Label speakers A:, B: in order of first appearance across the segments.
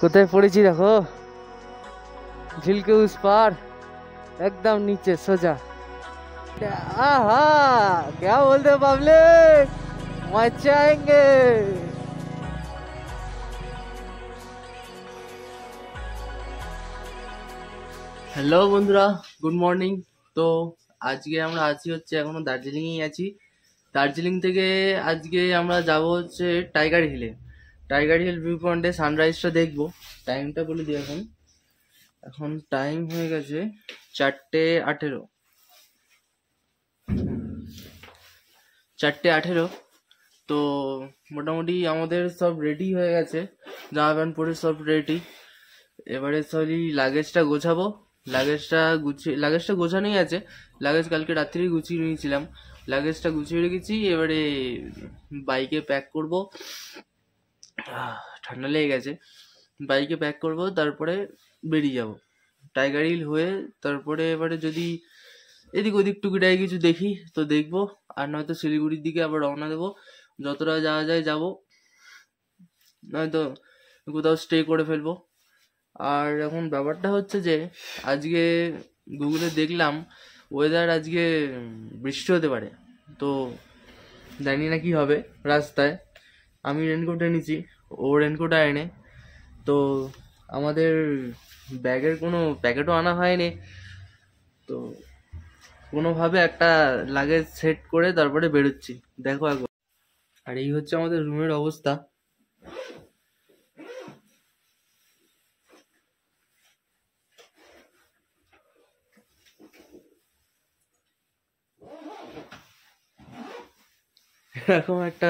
A: কোথায় পড়েছি দেখো, झील के उस पार एकदम नीचे सोजा। आहा क्या बोलते हो पब्लिक, मजा आएंगे। হ্যালো বন্ধুরা, গুড মর্নিং। তো আজকে আমরা আছি হচ্ছে এখনো দার্জিলিংয়েই আছি। দার্জিলিং থেকে আজকে আমরা যাব হচ্ছে টাইগার হিলে। টাইগার হিল ভিউ পয়েন্টে সানরাইজটা দেখবো। টাইমটা বলে দিই, এখন টাইম হয়ে গেছে 4:18। 4:18। তো মোটামুটি আমাদের সব রেডি হয়ে গেছে, জামা প্যান্ট পরে সব রেডি। এবারে সরি লাগেজটা গোছাবো। লাগেজটা গোছানোই আছে। লাগেজ কালকে রাত্রেই গুছিয়ে নিয়েছিলাম, লাগেজটা গুছিয়ে রেখেছি। এবারে বাইকে প্যাক করব, ঠান্ডা লেগে গেছে। বাইকে প্যাক করব, তারপরে বেরিয়ে যাব টাইগার হিল হয়ে। তারপরে এবারে যদি এদিক ওদিক টুকিটাকি কিছু দেখি তো দেখবো, আর নয়তো শিলিগুড়ির দিকে আবার রওনা দেবো। যতটা যাওয়া যায় যাবো, নয়তো কোথাও স্টে করে ফেলবো। আর এখন ব্যাপারটা হচ্ছে যে আজকে গুগলে দেখলাম ওয়েদার আজকে বৃষ্টি হতে পারে। তো জানি না কি হবে রাস্তায়। আমি রেনকোট এনেছি, ও রেনকোট আনে। তো আমাদের ব্যাগের কোনো প্যাকেটও আনা হয়নি। তো কোনোভাবে একটা লাগেজ সেট করে তারপরে বেরোচ্ছি, দেখো একবার। আর এই হচ্ছে আমাদের রুমের অবস্থা। এরকম একটা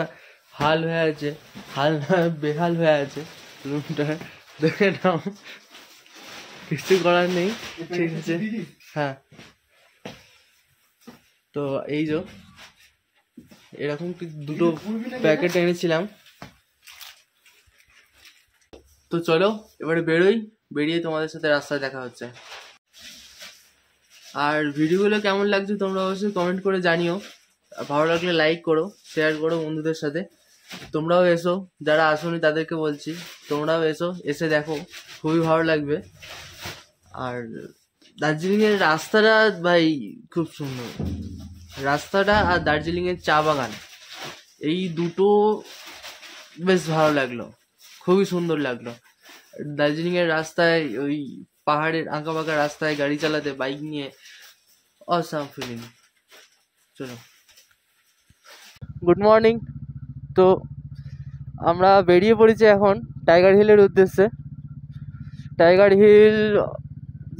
A: হাল হয়ে আছে, হাল না বেহাল হয়ে আছে রুমটা, দেখে নাও। কিছু করার নেই, ঠিক আছে। হ্যাঁ, তো এই যে এরকম দুটো প্যাকেট এনেছিলাম। তো চলো এবারে বেরোই, বেরিয়ে তোমাদের সাথে রাস্তায় দেখা হচ্ছে। আর ভিডিওগুলো কেমন লাগছে তোমরা অবশ্যই কমেন্ট করে জানিও। ভালো লাগলে লাইক করো, শেয়ার করো বন্ধুদের সাথে। তোমরাও এসো, যারা আসোনি তাদেরকে বলছি তোমরাও এসো, এসে দেখো, খুবই ভালো লাগবে। আর দার্জিলিংয়ের রাস্তাটা ভাই খুব সুন্দর, রাস্তাটা আর দার্জিলিংয়ের চা বাগান, এই দুটো বেশ ভালো লাগলো, খুবই সুন্দর লাগলো। দার্জিলিংয়ের রাস্তায় ওই পাহাড়ের আঁকা বাঁকা রাস্তায় গাড়ি চালাতে বাইক নিয়ে অসাম ফিলিং। চলো, গুড মর্নিং। তো আমরা বেরিয়ে পড়েছি এখন টাইগার হিলের উদ্দেশ্যে। টাইগার হিল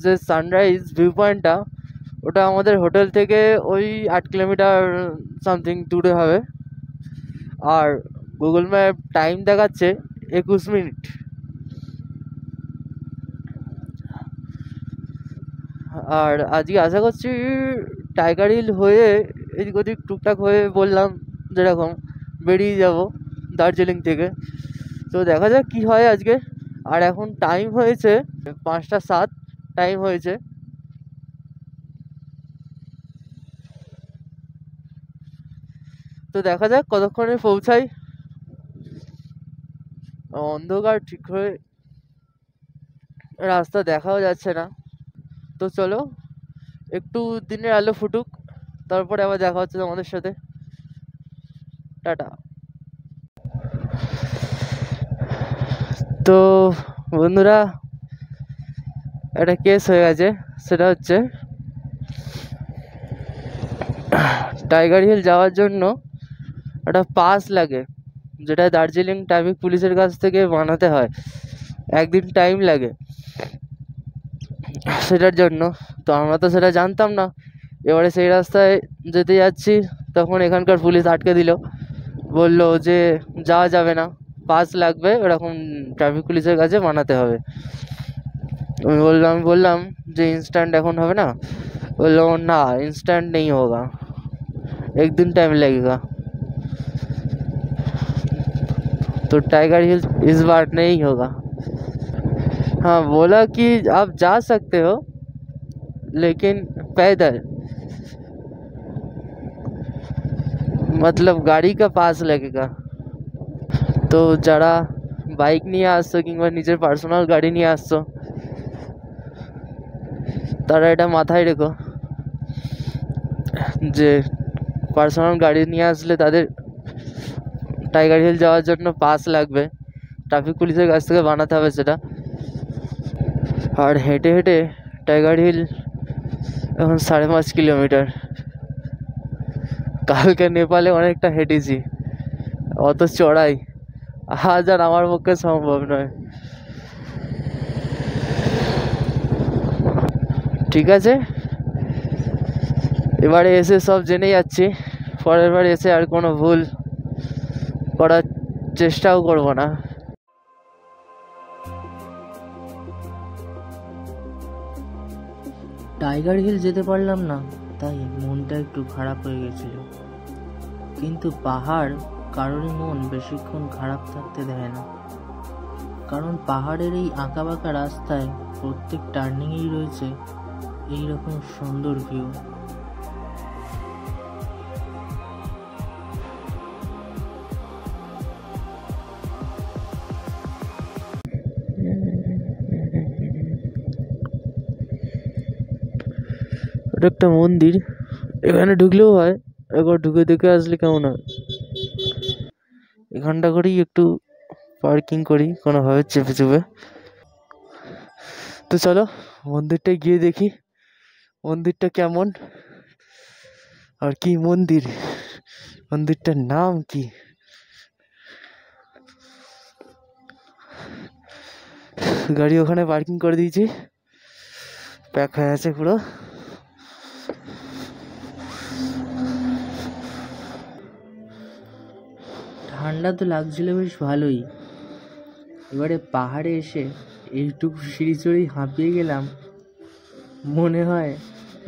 A: যে সানরাইজ ভিউ পয়েন্টটা, ওটা আমাদের হোটেল থেকে ওই 8 কিলোমিটার সামথিং দূরে হবে। আর গুগল ম্যাপ টাইম দেখাচ্ছে 21 মিনিট। আর আজকে আশা করছি টাইগার হিল হয়ে এদিক ওদিক টুকটাক হয়ে বললাম যেরকম বেরিয়ে যাব দার্জিলিং থেকে। তো দেখা যাক কি হয় আজকে। আর এখন টাইম হয়েছে 5:07 টাইম হয়েছে। তো দেখা যাক কতক্ষণে পৌঁছাই। অন্ধকার ঠিক হয়ে রাস্তা দেখাও যাচ্ছে না। তো চলো একটু দিনের আলো ফুটুক, তারপরে আবার দেখা হচ্ছে তোমাদের সাথে। টাটা। তো বন্ধুরা, একটা কেস হয়ে গেছে, সেটা হচ্ছে টাইগার হিল যাওয়ার জন্য একটা পাস লাগে, যেটা দার্জিলিং ট্রাফিক পুলিশের কাছ থেকে বানাতে হয়। একদিন টাইম লাগে সেটার জন্য। তো আমরা তো সেটা জানতাম না। এবারে সেই রাস্তায় যেতে যাচ্ছি, তখন এখানকার পুলিশ আটকে দিল, বললো যে যাওয়া যাবে না, পাস লাগবে, ওরকম ট্রাফিক পুলিশের কাছে বানাতে হবে। আমি বললাম যে इंस्टेंट এখন হবে না। बोलो ना इंस्टेंट नहीं होगा, एक दिन टाइम लगेगा। तो टाइगर हिल इस बार नहीं होगा। हाँ, बोला कि आप जा सकते हो लेकिन पैदल, मतलब गाड़ी का पास लगेगा। तो যারা বাইক নিয়ে আসছো কিংবা নিজের পার্সোনাল গাড়ি নিয়ে আসছো, তারা এটা মাথায় রেখো যে পার্সোনাল গাড়ি নিয়ে আসলে তাদের টাইগার হিল যাওয়ার জন্য পাস লাগবে, ট্রাফিক পুলিশের কাছ থেকে বানাতে হবে সেটা। আর হেঁটে হেঁটে টাইগার হিল এখন 5.5 কিলোমিটার। কালকে নেপালে অনেকটা হেঁটেছি, অত চড়াই আজ আর আমার পক্ষে সম্ভব নয়। ঠিক আছে, এবারে এসে সব জেনে যাচ্ছি, পরের বার এসে আর কোনো ভুল করার চেষ্টাও করব না। টাইগার হিল যেতে পারলাম না, তাই মনটা একটু খারাপ হয়ে গেছিল। কিন্তু পাহাড় কারোরই মন বেশিক্ষণ খারাপ থাকতে দেয় না, কারণ পাহাড়ের এই আঁকাবাঁকা রাস্তায় প্রত্যেক টার্নিংয়েই রয়েছে এইরকম সুন্দর ভিউ। এটা একটা মন্দির, এখানে ঢুকলেও হয়, একবার ঢুকে দেখে আসলে কেমন হয়। এখানটা করেই একটু পার্কিং করি কোনোভাবে চেপে চেপে। তো চলো মন্দিরটায় গিয়ে দেখি মন্দিরটা কেমন, আর কি মন্দির, মন্দিরটার নাম কি। গাড়ি ওখানে পার্কিং করে দিয়েছি, প্যাক হয়ে আছে পুরো। ঠান্ডা তো লাগছিল বেশ ভালোই। এবারে পাহাড়ে এসে এইটুকু সিঁড়ি চড়েই হাঁপিয়ে গেলাম, মনে হয়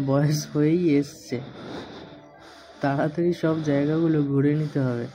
A: বয়স হয়েই এসছে, তাড়াতাড়ি সব জায়গাগুলো ঘুরে নিতে হবে।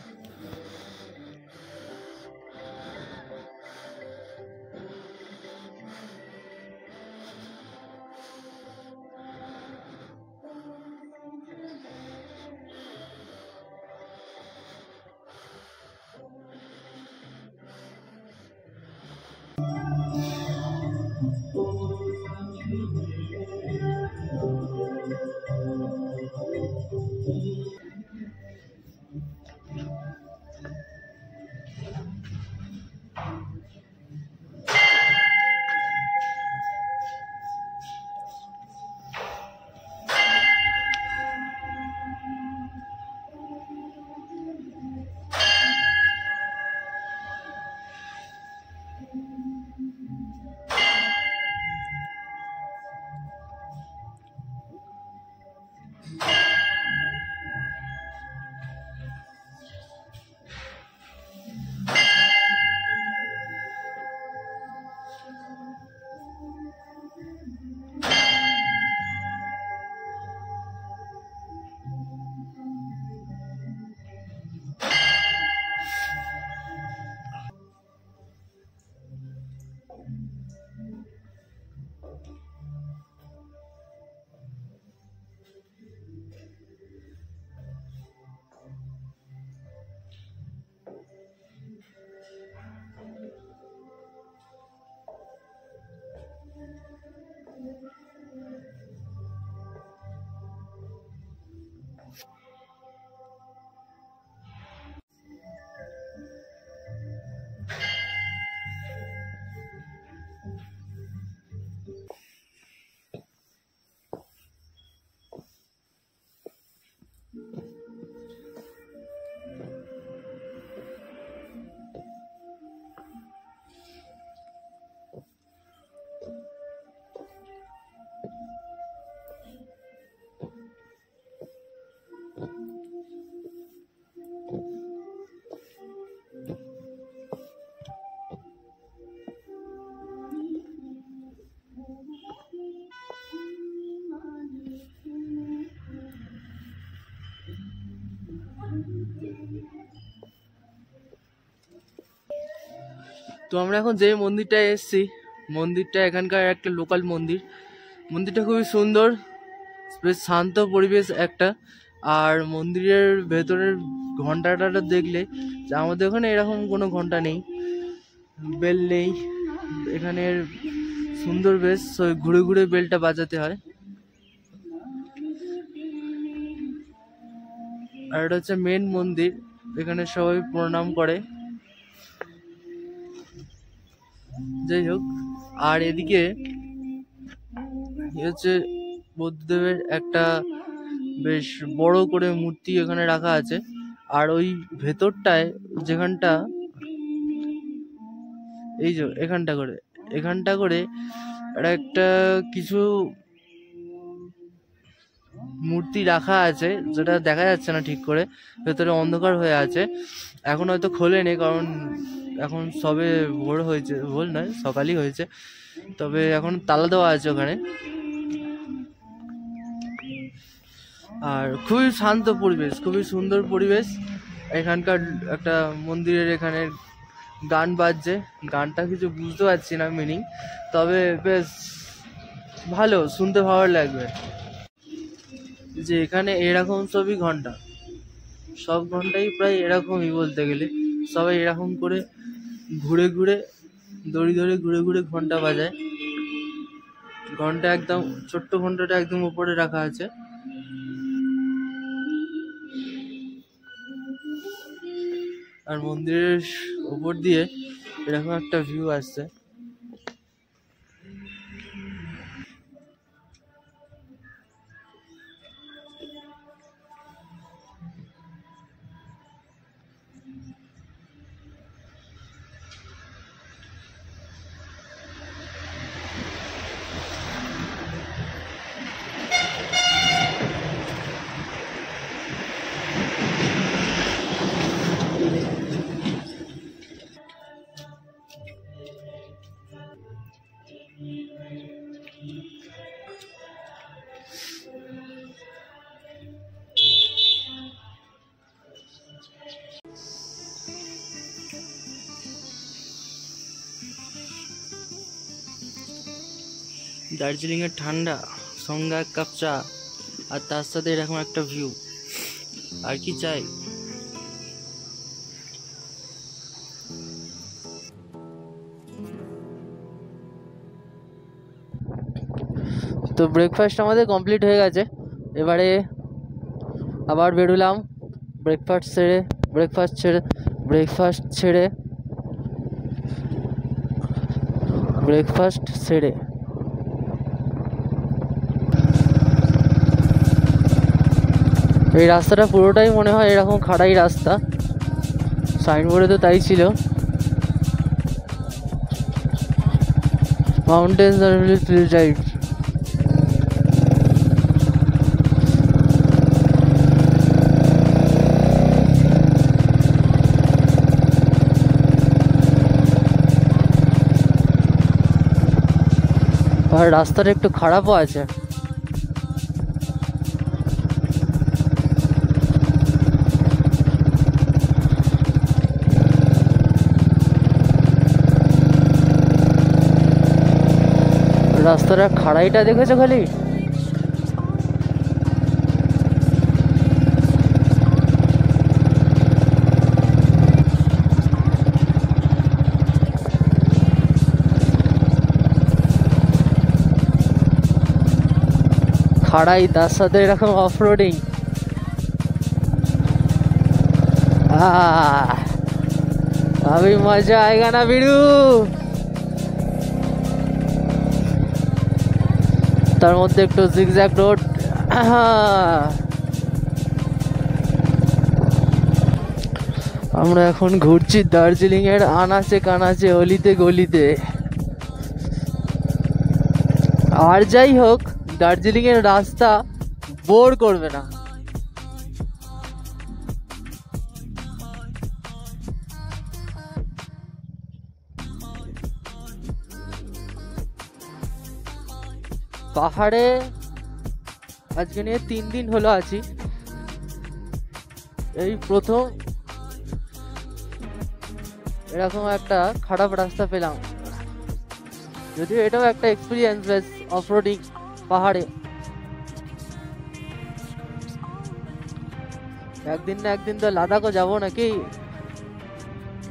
A: তো আমরা এখন যে মন্দিরটায় এসেছি, মন্দিরটা এখানকার একটা লোকাল মন্দির। মন্দিরটা খুবই সুন্দর, বেশ শান্ত পরিবেশ একটা। আর মন্দিরের ভেতরের ঘন্টাটা দেখলে, আমাদের ওখানে এরকম কোনো ঘন্টা নেই, বেল নেই এখানে, সুন্দর বেশ, ওই ঘুরে ঘুরে বেলটা বাজাতে হয়। আর এটা হচ্ছে মেন মন্দির, এখানে সবাই প্রণাম করে। যাই হোক, আর এদিকে হচ্ছে বুদ্ধদেবের একটা বেশ বড় করে মূর্তি এখানে রাখা আছে। আর ওই ভেতরটায় যেখানটা, এই যে এখানটা করে একটা কিছু মূর্তি রাখা আছে, যেটা দেখা যাচ্ছে না ঠিক করে, ভেতরে অন্ধকার হয়ে আছে। এখন হয়তো খোলেনি, কারণ এখন সবে ভোর হয়েছে, ভোর নয় সকালই হয়েছে, তবে এখন তালা দেওয়া আছে ওখানে। আর খুবই শান্ত পরিবেশ, খুবই সুন্দর পরিবেশ। এখানকার একটা মন্দিরের এখানে গান বাজছে, গানটা কিছু বুঝতে পারছি না মিনিং, তবে বেশ ভালো, শুনতে ভালো লাগবে। যে এখানে এরকম সবই ঘন্টা, সব ঘন্টাই প্রায় এরকমই বলতে গেলে, সবাই এরকম করে ঘুরে ঘুরে দড়ি ধরে ঘুরে ঘুরে ঘন্টা বাজায়। ঘন্টা একদম ছোট্ট ঘন্টাটা একদম উপরে রাখা আছে। আর মন্দিরের উপর দিয়ে এরকম একটা ভিউ আসছে। দার্জিলিং এর ঠান্ডা, সঙ্গে এক কাপ চা, আর তার সাথে এরকম একটা ভিউ, আর কি চাই। তো ব্রেকফাস্ট আমাদের কমপ্লিট হয়ে গেছে, এবারে আবার বেরোলাম ব্রেকফাস্ট সেরে। এই রাস্তাটা পুরোটাই মনে হয় এরকম খাড়াই রাস্তা, সাইনবোর্ডে তো তাই ছিল। মাউন্টেন্স আর রাইড। আর রাস্তাটা একটু খারাপও আছে। রাস্তাটা খাড়াইটা দেখেছো খালি, খাড়াই তার সাথে এরকম অফরোডিং। अभी मजा आएगा ना बिड़ू। তার মধ্যে একটু জিগজ্যাগ রোড। আমরা এখন ঘুরছি দার্জিলিং এর আনাচে কানাচে, অলিতে গলিতে। আর যাই হোক, দার্জিলিং এর রাস্তা বোর করবে না। পাহাড়ে আজকে নিয়ে 3 দিন হলো আছি, এই প্রথম এরকম একটা খারাপ রাস্তা পেলাম। যদিও এটাও একটা এক্সপিরিয়েন্স বেশ, অফরোডিং পাহাড়ে। একদিন না একদিন তো লাদাখও যাবো নাকি,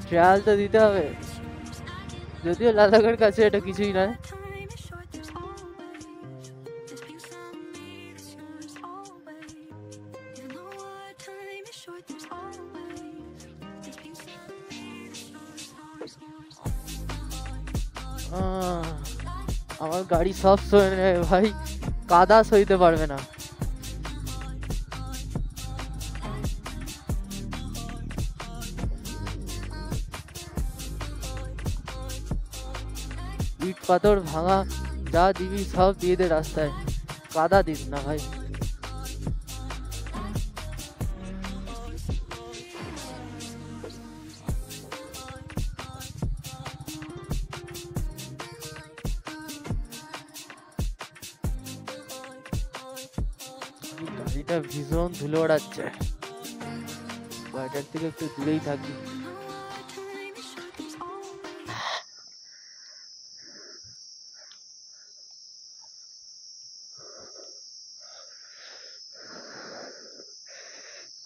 A: ট্রায়াল তো দিতে হবে। যদিও লাদাখের কাছে এটা কিছুই নয়। আমার গাড়ি সব সয়ে নেয় ভাই, কাদা সইতে পারবে না। ইট পাথর ভাঙা যা দিবি সব দিয়ে দে রাস্তায়, কাদা দিস না ভাই। গাড়িটা ভীষণ ধুলো ওড়াচ্ছে, গাড়িটার থেকে একটু দূরেই থাকি।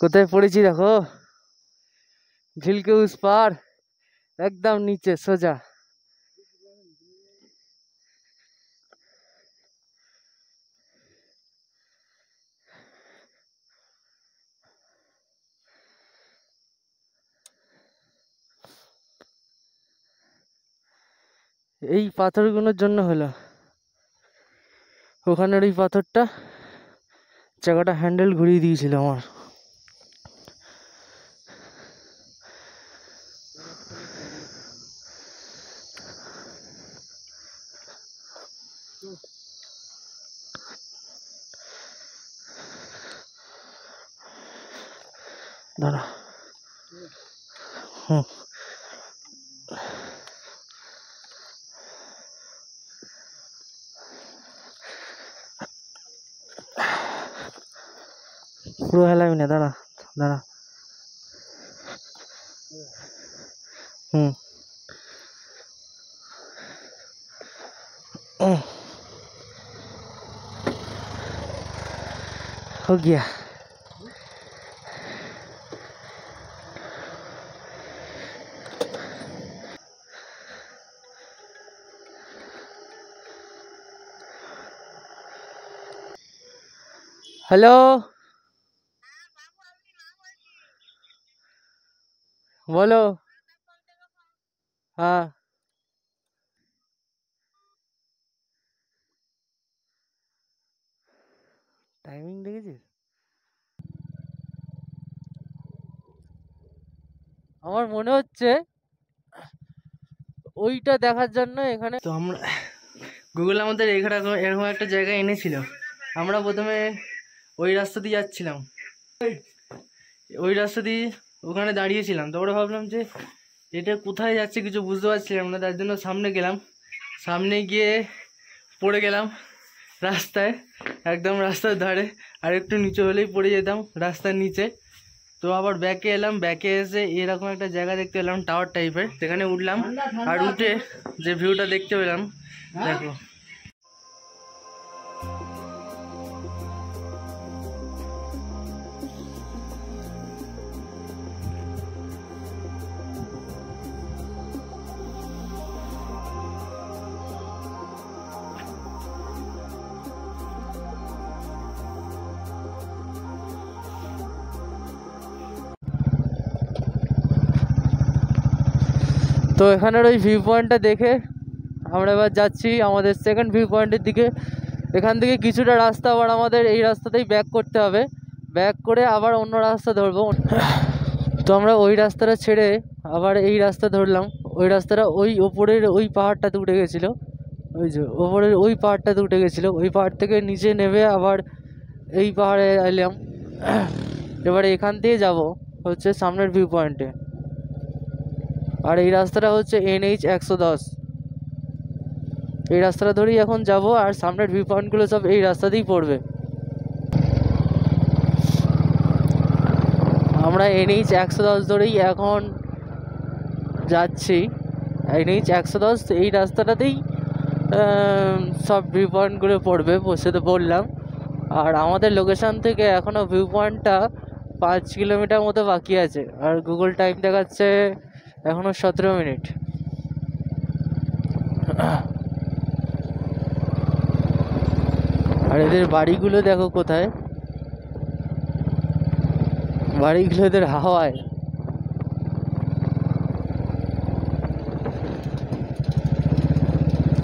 A: কোথায় পড়েছি দেখো, ঝিলকে উস পার, একদম নিচে সোজা। এই পাথরগুলোর জন্য হলো, ওখানের ওই পাথরটা চাকাটা হ্যান্ডেল ঘুরিয়ে দিয়েছিল আমার। দাঁড়া, পুরো হেলাবি না, দাঁড়া দাঁড়া। हो गया। हेलो, बोलो। हाँ, টাইমিং দেখেছিস? আমার মনে হচ্ছে ওইটা দেখার জন্য এখানে। তো আমরা গুগল আমাদের এরকম একটা জায়গায় এনেছিল। আমরা প্রথমে ওই রাস্তা দিয়ে যাচ্ছিলাম, ওই রাস্তা দিয়ে ওখানে দাঁড়িয়েছিলাম। তারপরে ভাবলাম যে এটা কোথায় যাচ্ছে কিছু বুঝতে পারছিলাম না, তার জন্য সামনে গেলাম। সামনে গিয়ে পড়ে গেলাম রাস্তায়, একদম রাস্তার ধারে। আর একটু নিচে হলেই পড়ে যেতাম রাস্তার নিচে। তো আবার ব্যাকে এলাম, ব্যাকে এসে এরকম একটা জায়গা দেখতে পেলাম টাওয়ার টাইপের, সেখানে উঠলাম। আর উঠে যে ভিউটা দেখতে পেলাম দেখো। তো এখানের ওই ভিউ পয়েন্টটা দেখে আমরা এবার যাচ্ছি আমাদের সেকেন্ড ভিউ পয়েন্টের দিকে। এখান থেকে কিছুটা রাস্তা আবার আমাদের এই রাস্তাতেই ব্যাক করতে হবে, ব্যাক করে আবার অন্য রাস্তা ধরবো। তো আমরা ওই রাস্তাটা ছেড়ে আবার এই রাস্তা ধরলাম। ওই রাস্তাটা ওই ওপরের ওই পাহাড়টাতে উঠে গেছিলো, ওই যে ওপরের ওই পাহাড়টাতে উঠে গেছিলো। ওই পাহাড় থেকে নিচে নেমে আবার এই পাহাড়ে এলাম। এবারে এখান দিয়ে যাব হচ্ছে সামনের ভিউ পয়েন্টে। আর এই রাস্তাটা হচ্ছে NH 110। এই রাস্তাটা ধরেই এখন যাব, আর সামনের ভিউ পয়েন্টগুলো সব এই রাস্তাতেই পড়বে। আমরা NH 110 ধরেই এখন যাচ্ছি। NH 110 এই রাস্তাটাতেই সব ভিউ পয়েন্টগুলো পড়বে, বসে তো বললাম। আর আমাদের লোকেশান থেকে এখনও ভিউ পয়েন্টটা 5 কিলোমিটার মতো বাকি আছে। আর গুগল টাইম দেখাচ্ছে এখনও 17 মিনিট। আর এদের বাড়িগুলো দেখো কোথায়, বাড়িগুলো এদের হাওয়ায়।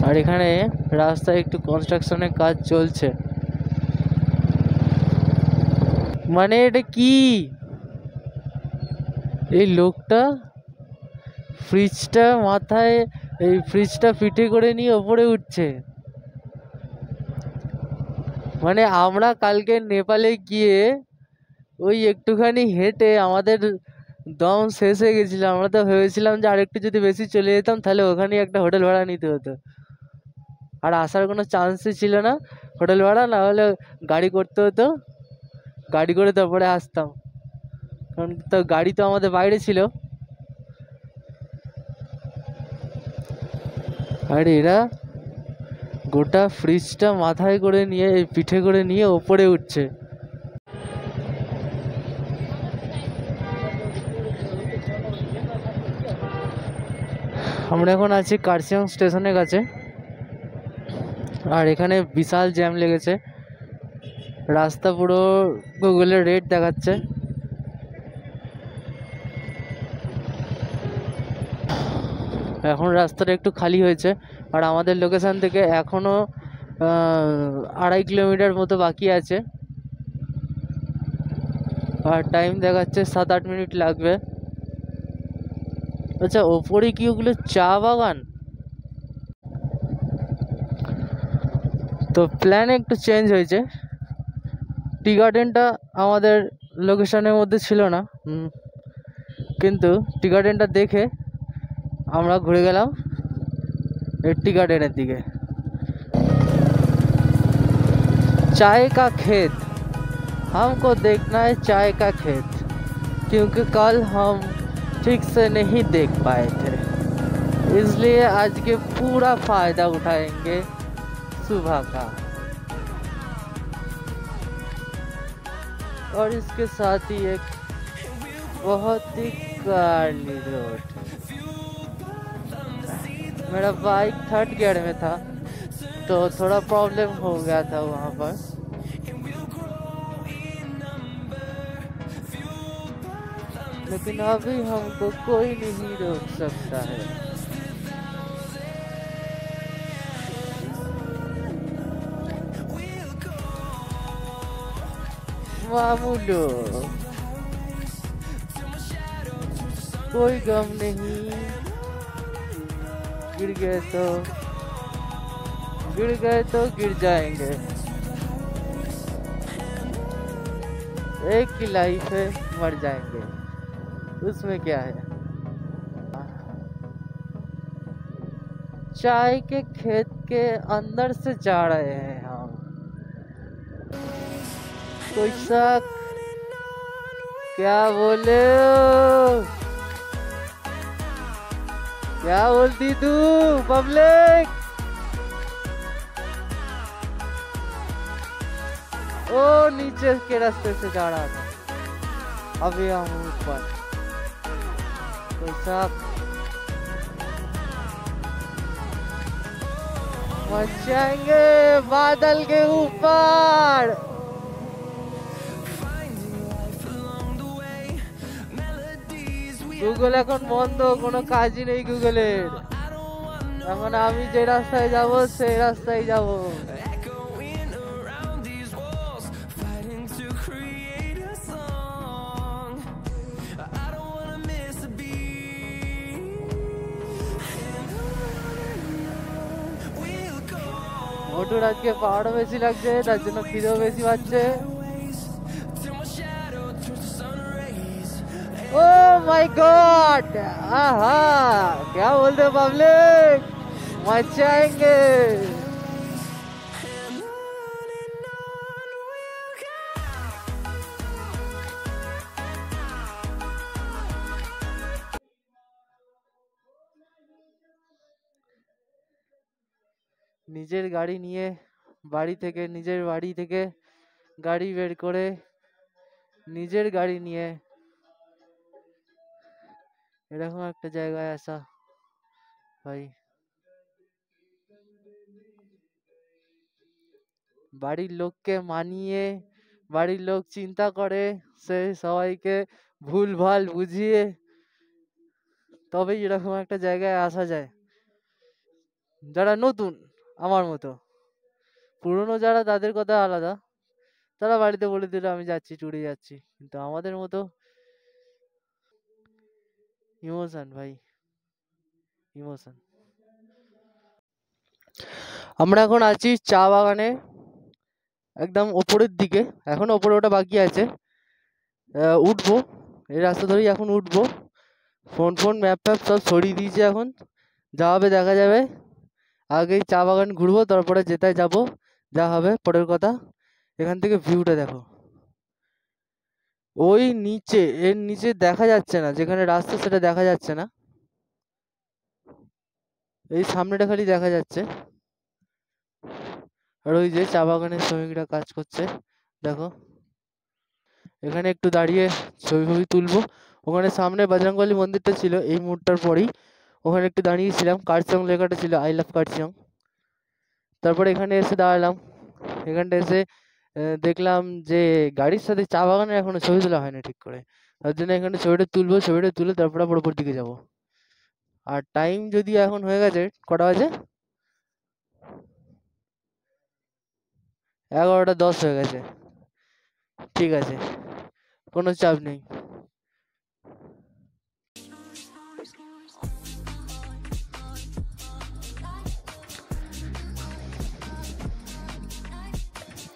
A: আর এখানে রাস্তায় একটু কনস্ট্রাকশনের কাজ চলছে। মানে এটা কি, এই লোকটা ফ্রিজটা মাথায়, এই ফ্রিজটা পিঠে করে নিয়ে ওপরে উঠছে। মানে আমরা কালকে নেপালে গিয়ে ওই একটুখানি হেঁটে আমাদের দম শেষ হয়ে গেছিল। আমরা তো ভেবেছিলাম যে আরেকটু যদি বেশি চলে যেতাম তাহলে ওখানে একটা হোটেল ভাড়া নিতে হতো, আর আসার কোনো চান্সই ছিল না হোটেল ভাড়া না হলে গাড়ি করতে হতো, গাড়ি করে তারপরে আসতাম, কারণ তো গাড়ি তো আমাদের বাইরে ছিল। আর এরা গোটা ফ্রিজটা মাথায় করে নিয়ে, এই পিঠে করে নিয়ে ওপরে উঠছে। আমরা এখন আছি কার্শিয়াং স্টেশনের কাছে, আর এখানে বিশাল জ্যাম লেগেছে। রাস্তা পুরো গুগলে রেড দেখাচ্ছে। এখন রাস্তাটা একটু খালি হয়েছে, আর আমাদের লোকেশন থেকে এখনো 2.5 কিলোমিটার মতো বাকি আছে, আর টাইম দেখাচ্ছে 7-8 মিনিট লাগবে। আচ্ছা, ওপরে কি ওগুলো চা বাগান? তো প্ল্যান একটু চেঞ্জ হয়েছে। টি গার্ডেনটা আমাদের লোকেশনের মধ্যে ছিল না, কিন্তু টি গার্ডেনটা দেখে আমরা ঘুরে গেলাম এই टी गार्डन दिखे। चाय का खेत, हमको देखना है चाय का खेत, क्योंकि कल हम ठीक से नहीं देख पाए थे, इसलिए आज के पूरा फायदा उठाएंगे सुबह का। और इसके साथ ही एक बहुत ही कारली रोड है। मेरा बाइक 3rd गियर में था तो थोड़ा प्रॉब्लम हो गया था वहाँ पर, लेकिन अभी हमको कोई नहीं रोक सकता है। मामूलो, कोई गम नहीं, गिर गए तो गिर जाएंगे, एक ही लाइफ है, मर जाएंगे, उसमें क्या है। चाय के खेत के अंदर से जा रहे हैं हम। कोई शक? क्या बोले, क्या बोलती तू पब्लिक? ओ नीचे के रास्ते से जा रहा था, अभी हम ऊपर। कोई शक? मचाएंगे बादल के ऊपर। গুগল এখন বন্ধ, কোনো কাজই নেই গুগলের। এখন আমি যে রাস্তায় যাব সেই রাস্তায় যাব। মোটর আজকে পাহাড়ও বেশি লাগছে, তার জন্য খিদেও বেশি পাচ্ছে। Oh my God! आहा, क्या बोलते हो पब्लिक? मचाएंगे। নিজের গাড়ি নিয়ে নিজের বাড়ি থেকে গাড়ি বের করে নিজের গাড়ি নিয়ে এরকম একটা জায়গায় আসা, ভাই বাড়ির লোককে মানিয়ে, বাড়ির লোক চিন্তা করে, সে সবাইকে ভুলভাল বুঝিয়ে তবেই এরকম একটা জায়গায় আসা যায়। যারা নতুন আমার মতো, পুরনো যারা তাদের কথা আলাদা, তারা বাড়িতে বলে দিল আমি যাচ্ছি, ট্যুরে যাচ্ছি। কিন্তু আমাদের মতো ইমোশন ভাই, ইমোশন। আমরা এখন আছি চা বাগানে, একদম ওপরের দিকে। এখন ওপরে ওটা বাকি আছে, উঠবো এই রাস্তা ধরেই এখন উঠবো। ফোন ফোন ম্যাপ ফ্যাপ সব সরিয়ে দিয়েছে, এখন যা হবে দেখা যাবে। আগেই চা বাগান ঘুরবো, তারপরে যেটায় যাব যা হবে পরের কথা। এখান থেকে ভিউটা দেখো, ওই নিচে, এর নিচে দেখা যাচ্ছে না, যেখানে রাস্তা সেটা দেখা যাচ্ছে না, এই সামনেটা খালি দেখা যাচ্ছে। আর ওই যে চা বাগানের শ্রমিকরা কাজ করছে দেখো। এখানে একটু দাঁড়িয়ে ছবি ফবি তুলবো। ওখানে সামনে বজরংবলী মন্দিরটা ছিল, এই মোড়টার পরেই ওখানে একটু দাঁড়িয়েছিলাম, কার্শিয়ং লেখাটা ছিল, আই লাভ কার্শিয়ং। তারপরে এখানে এসে দাঁড়ালাম। এখানটা এসে দেখলাম যে গাড়ির সাথে চা বাগানের এখনো ছবি তোলা হয়নি ঠিক করে, তার জন্য এখানে ছবিটা তুলবো, ছবিটা তুলে তারপরে আবার উপর দিকে যাবো। আর টাইম যদি এখন হয়ে গেছে, কটা বাজে, 11:10 হয়ে গেছে। ঠিক আছে, কোনো চাপ নেই।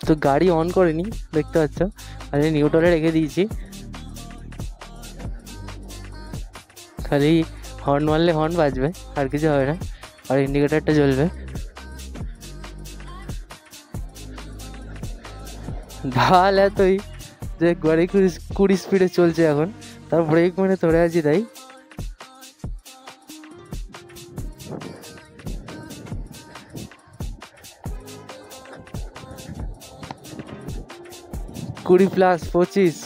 A: তো গাড়ি অন করিনি দেখতে পাচ্ছ, খালি নিউট্রালে রেখে দিয়েছি। খালি হর্ন মারলে হর্ন বাজবে, আর কিছু হবে না, আর ইন্ডিকেটারটা জ্বলবে। ঢাল এতই যে গাড়ি 20 স্পিডে চলছে এখন, তার ব্রেক মেরে ধরে আছি তাই। কুড়ি প্লাস 25।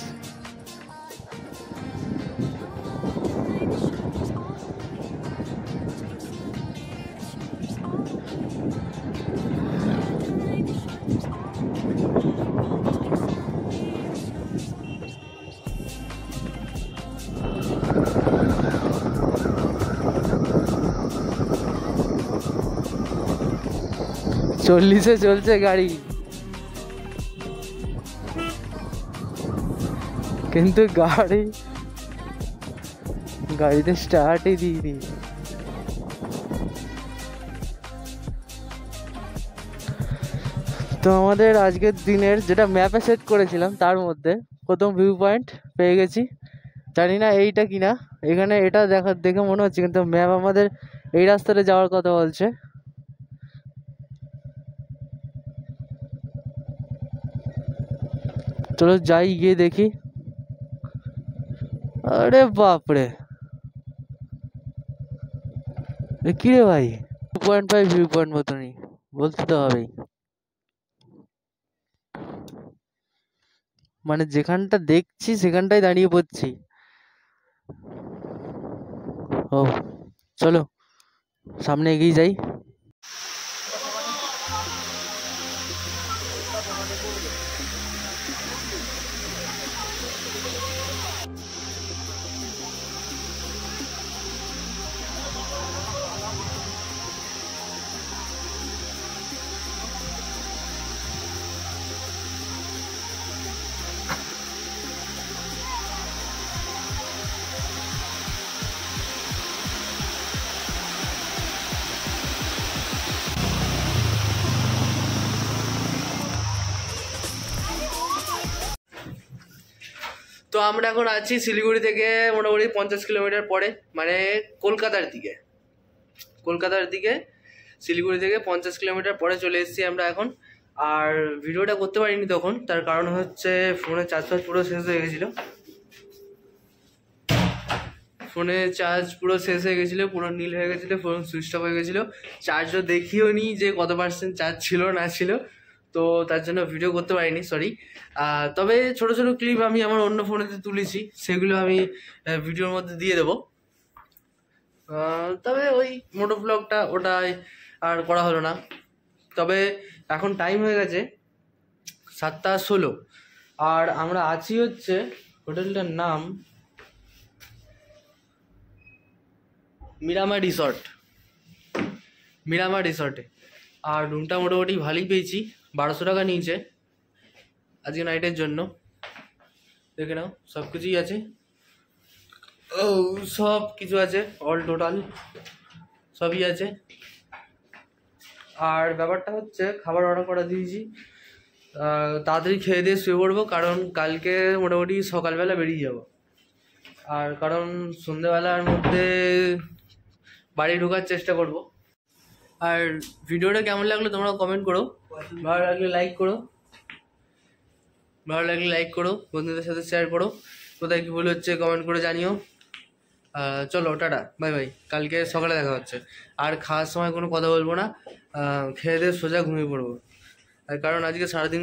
A: চল্লিশে চলছে গাড়ি, কিন্তু গাড়িতে স্টার্টই দিইনি। তো আমাদের আজকের দিনের যেটা ম্যাপে সেট করেছিলাম তার মধ্যে প্রথম ভিউ পয়েন্ট পেয়ে গেছি। জানি না এইটা কিনা, এখানে এটা দেখে মনে হচ্ছে, কিন্তু ম্যাপ আমাদের এই রাস্তাতে যাওয়ার কথা বলছে। চলো যাই, গিয়ে দেখি। আরে বাপরে, কি রে ভাই, 2.5 ভিউ পয়েন্ট মতনই বলতে তো হবেই। মানে যেখানটা দেখছি সেখানটাই দাঁড়িয়ে পড়ছি। ও চলো সামনে এগিয়ে যাই। তো আমরা এখন আছি শিলিগুড়ি থেকে মোটামুটি 50 কিলোমিটার পরে, মানে কলকাতার দিকে শিলিগুড়ি থেকে 50 কিলোমিটার পরে চলে এসেছি আমরা এখন। আর ভিডিওটা করতে পারিনি তখন, তার কারণ হচ্ছে ফোনের চার্জ পুরো শেষ হয়ে গেছিলো। ফোনে চার্জ পুরো শেষ হয়ে গেছিলো, পুরো নীল হয়ে গেছিলো, ফোন সুইচ অফ হয়ে গেছিলো। চার্জও দেখিও নি যে কত পার্সেন্ট চার্জ ছিল না ছিল, তো তার জন্য ভিডিও করতে পারিনি, সরি। তবে ছোট ছোট ক্লিপ আমি আমার অন্য ফোনেতে তুলেছি, সেগুলো আমি ভিডিওর মধ্যে দিয়ে দেবো। তবে ওই মোটো ব্লগটা ওটাই আর করা হলো না। তবে এখন টাইম হয়ে গেছে 7:16। আর আমরা আছি হচ্ছে হোটেলটার নাম মিরামা রিসর্টে। আর রুমটা মোটামুটি ভালোই পেয়েছি, 1200 টাকা নিয়েছে আজকে নাইটের জন্য। দেখে নাও সব কিছুই আছে, সব কিছু আছে, অল টোটাল সবই আছে। আর ব্যাপারটা হচ্ছে খাবার অর্ডার করে দিয়েছি, তাড়াতাড়ি খেয়ে দিয়ে শুয়ে পড়বো, কারণ কালকে মোটামুটি সকালবেলা বেরিয়ে যাব। আর কারণ সন্ধ্যেবেলার মধ্যে বাড়ি ঢোকার চেষ্টা করব। আর ভিডিওটা কেমন লাগলো তোমরা কমেন্ট করো, ভালো লাগলে লাইক করো, বন্ধুদের সাথে শেয়ার করো, কোথায় কি ভুল হচ্ছে কমেন্ট করে জানিও। চলো টাটা, বাই বাই, কালকে সকালে দেখা হচ্ছে। আর খাওয়ার সময় কোনো কথা বলবো না, খেয়ে দিয়ে সোজা ঘুমিয়ে পড়বো। আর কারণ আজকে সারাদিন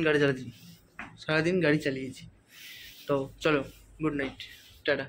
A: গাড়ি চালিয়েছি, তো চলো, গুড নাইট, টাটা।